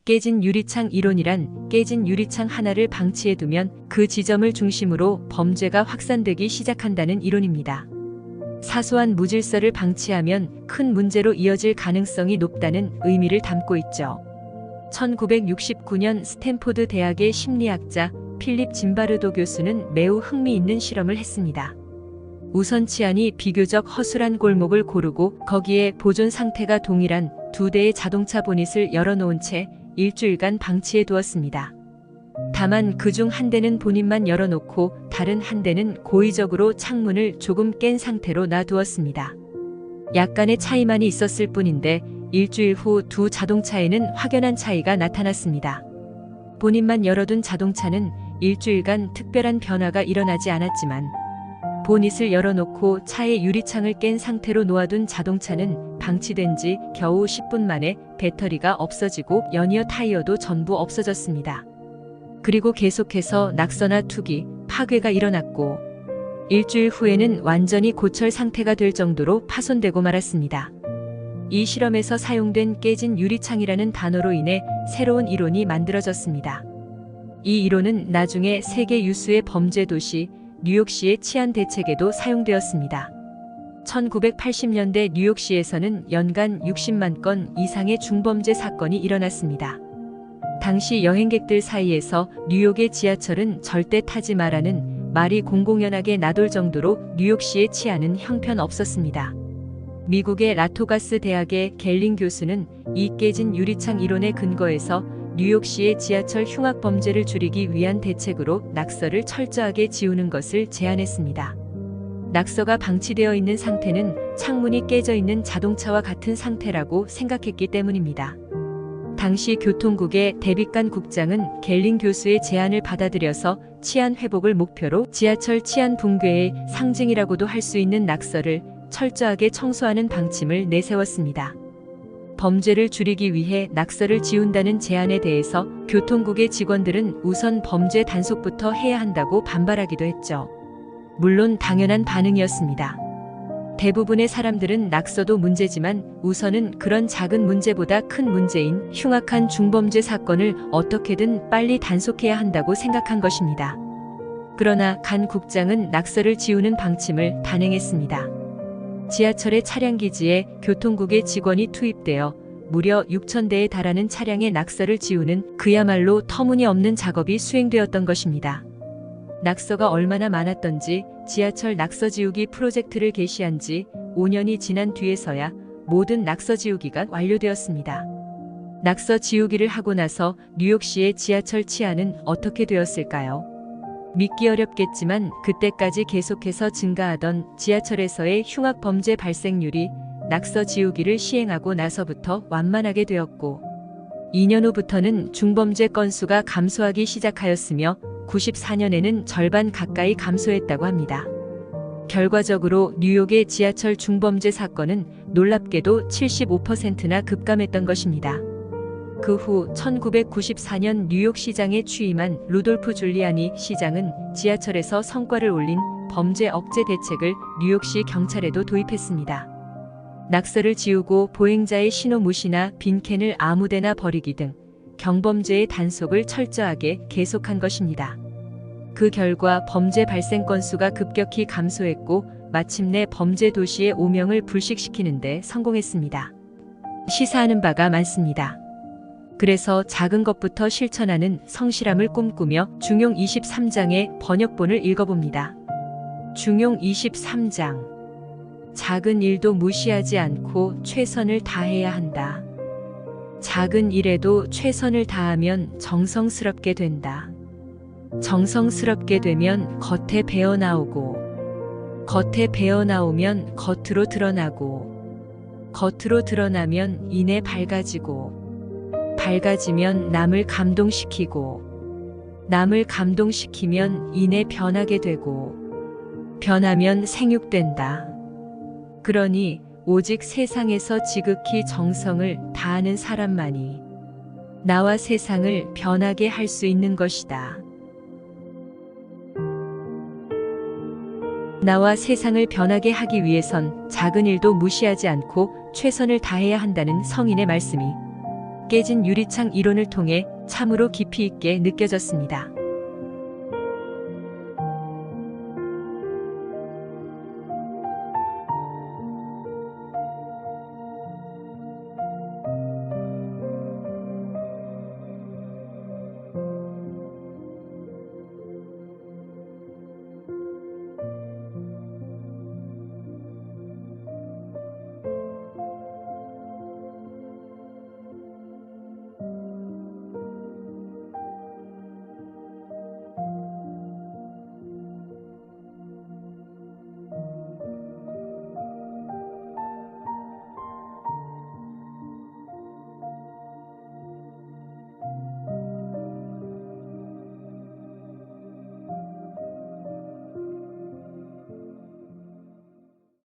깨진 유리창 이론이란 깨진 유리창 하나를 방치해두면 그 지점을 중심으로 범죄가 확산되기 시작한다는 이론입니다. 사소한 무질서를 방치하면 큰 문제로 이어질 가능성이 높다는 의미를 담고 있죠. 1969년 스탠포드 대학의 심리학자 필립 짐바르도 교수는 매우 흥미있는 실험을 했습니다. 우선 치안이 비교적 허술한 골목을 고르고 거기에 보존 상태가 동일한 두 대의 자동차 보닛을 열어놓은 채 일주일간 방치해 두었습니다. 다만 그중 한 대는 보닛만 열어놓고 다른 한 대는 고의적으로 창문을 조금 깬 상태로 놔두었습니다. 약간의 차이만이 있었을 뿐인데 일주일 후 두 자동차에는 확연한 차이가 나타났습니다. 보닛만 열어둔 자동차는 일주일간 특별한 변화가 일어나지 않았지만 보닛을 열어놓고 차의 유리창을 깬 상태로 놓아둔 자동차는 방치된 지 겨우 10분 만에 배터리가 없어지고 연이어 타이어도 전부 없어졌습니다. 그리고 계속해서 낙서나 투기, 파괴가 일어났고 일주일 후에는 완전히 고철 상태가 될 정도로 파손되고 말았습니다. 이 실험에서 사용된 깨진 유리창이라는 단어로 인해 새로운 이론이 만들어졌습니다. 이 이론은 나중에 세계 유수의 범죄 도시 뉴욕시의 치안 대책에도 사용되었습니다. 1980년대 뉴욕시에서는 연간 60만 건 이상의 중범죄 사건이 일어났습니다. 당시 여행객들 사이에서 뉴욕의 지하철은 절대 타지 마라는 말이 공공연하게 나돌 정도로 뉴욕시의 치안은 형편없었습니다. 미국의 라토가스 대학의 갤링 교수는 이 깨진 유리창 이론에 근거해서 뉴욕시의 지하철 흉악 범죄를 줄이기 위한 대책으로 낙서를 철저하게 지우는 것을 제안했습니다. 낙서가 방치되어 있는 상태는 창문이 깨져 있는 자동차와 같은 상태라고 생각했기 때문입니다. 당시 교통국의 데빗간 국장은 갤링 교수의 제안을 받아들여서 치안 회복을 목표로 지하철 치안 붕괴의 상징이라고도 할 수 있는 낙서를 철저하게 청소하는 방침을 내세웠습니다. 범죄를 줄이기 위해 낙서를 지운다는 제안에 대해서 교통국의 직원들은 우선 범죄 단속부터 해야 한다고 반발하기도 했죠. 물론 당연한 반응이었습니다. 대부분의 사람들은 낙서도 문제지만 우선은 그런 작은 문제보다 큰 문제인 흉악한 중범죄 사건을 어떻게든 빨리 단속해야 한다고 생각한 것입니다. 그러나 간 국장은 낙서를 지우는 방침을 단행했습니다. 지하철의 차량기지에 교통국의 직원이 투입되어 무려 6,000대에 달하는 차량의 낙서를 지우는 그야말로 터무니없는 작업이 수행되었던 것입니다. 낙서가 얼마나 많았던지 지하철 낙서 지우기 프로젝트를 개시한 지 5년이 지난 뒤에서야 모든 낙서 지우기가 완료되었습니다. 낙서 지우기를 하고 나서 뉴욕시의 지하철 치안은 어떻게 되었을까요? 믿기 어렵겠지만 그때까지 계속해서 증가하던 지하철에서의 흉악 범죄 발생률이 낙서 지우기를 시행하고 나서부터 완만하게 되었고 2년 후부터는 중범죄 건수가 감소하기 시작하였으며 94년에는 절반 가까이 감소했다고 합니다. 결과적으로 뉴욕의 지하철 중범죄 사건은 놀랍게도 75%나 급감했던 것입니다. 그 후 1994년 뉴욕시장에 취임한 루돌프 줄리아니 시장은 지하철에서 성과를 올린 범죄 억제 대책을 뉴욕시 경찰에도 도입했습니다. 낙서를 지우고 보행자의 신호 무시나 빈캔을 아무데나 버리기 등 경범죄의 단속을 철저하게 계속한 것입니다. 그 결과 범죄 발생 건수가 급격히 감소했고 마침내 범죄 도시의 오명을 불식시키는 데 성공했습니다. 시사하는 바가 많습니다. 그래서 작은 것부터 실천하는 성실함을 꿈꾸며 중용 23장의 번역본을 읽어봅니다. 중용 23장. 작은 일도 무시하지 않고 최선을 다해야 한다. 작은 일에도 최선을 다하면 정성스럽게 된다. 정성스럽게 되면 겉에 배어나오고, 겉에 배어나오면 겉으로 드러나고, 겉으로 드러나면 이내 밝아지고, 밝아지면 남을 감동시키고, 남을 감동시키면 이내 변하게 되고, 변하면 생육된다. 그러니 오직 세상에서 지극히 정성을 다하는 사람만이 나와 세상을 변하게 할 수 있는 것이다. 나와 세상을 변하게 하기 위해선 작은 일도 무시하지 않고 최선을 다해야 한다는 성인의 말씀이 깨진 유리창 이론을 통해 참으로 깊이 있게 느껴졌습니다.